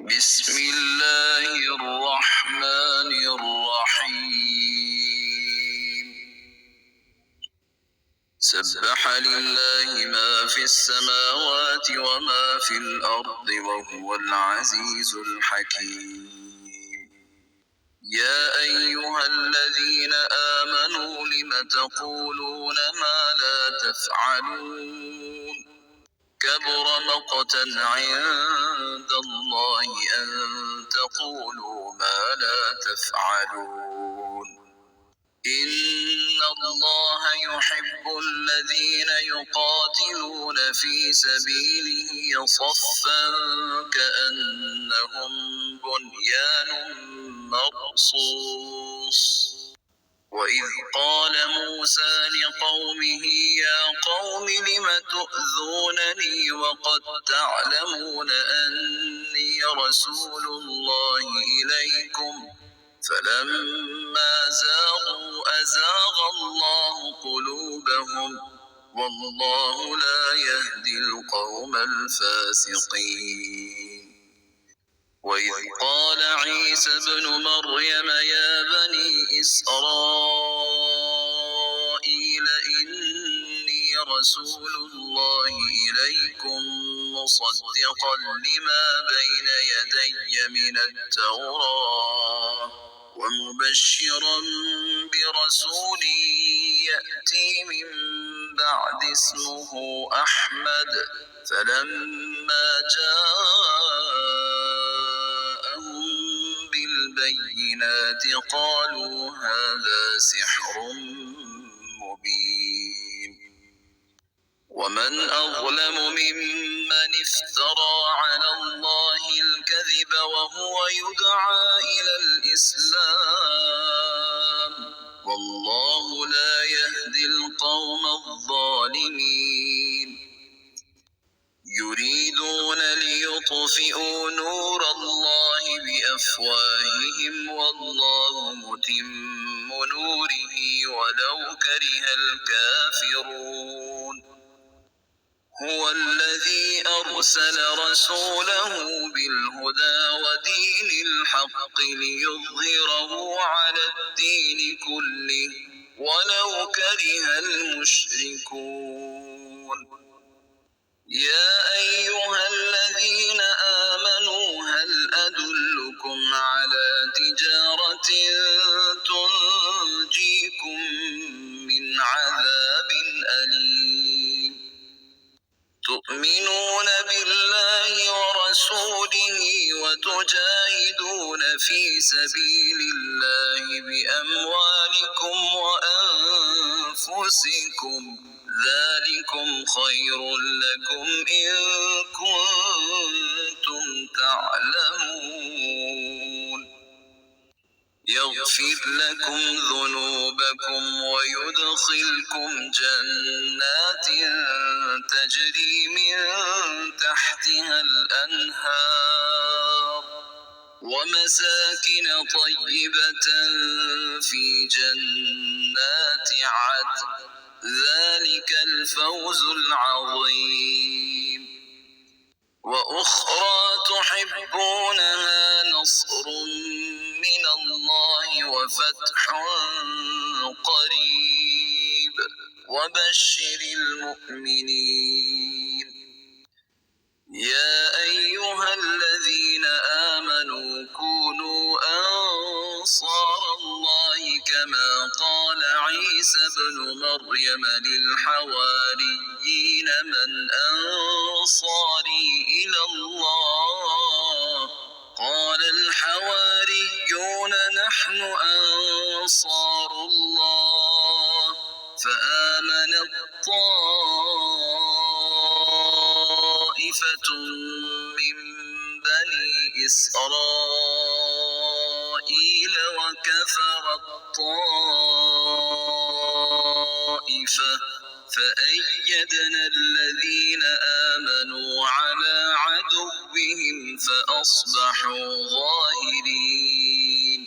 بسم الله الرحمن الرحيم سبح لله ما في السماوات وما في الأرض وهو العزيز الحكيم يا أيها الذين آمنوا لم تقولون ما لا تفعلون كبر مقتا عند الله أن تقولوا ما لا تفعلون إن الله يحب الذين يقاتلون في سبيله صفا كأنهم بنيان مرصوص وإذ قال موسى لقومه يا قوم لم تؤذونني وقد تعلمون أني رسول الله إليكم فلما زاغوا أزاغ الله قلوبهم والله لا يهدي القوم الفاسقين وإذ قال عيسى ابن مريم يا بني إسرائيل إني رسول الله إليكم مصدقا لما بين يدي من التوراة ومبشرا برسول يأتي من بعد اسمه أحمد فلما جاءهم بالبينات قالوا هذا سحر مبين ومن أظلم ممن افترى على الله الكذب وهو يدعى إلى الإسلام والله لا يهدي القوم الظالمين يريدون ليطفئوا نور الله بأفواههم والله متم نوره ولو كره الكافرون هو الذي أرسل رسوله بالهدى ودين الحق ليظهره على الدين كله ولو كره المشركون يا أيها الذين آمنوا هل أدلكم على تجارة تنجيكم من عذاب أليم تؤمنون بالله ورسوله وتجاهدون في سبيل الله بأموالكم وأنفسكم ذلكم خير لكم إن كنتم تعلمون يغفر لكم ذنوبكم ويدخلكم جنات تجري من تحتها الأنهار ومساكن طيبة في جنات عدن ذلك الفوز العظيم وأخرى تحبونها نصر من الله وفتح قريب وبشر المؤمنين يا أيها الذين آمنوا كونوا أنصار الله كما قال عيسى ابن مريم للحواريين من أنصاري إلى الله قال الحواريون نحن أنصار الله فآمنت طائفة من بني إسرائيل وكفرت طائفة فأيدنا الذين آمنوا على عدوهم فأصبحوا ظاهرين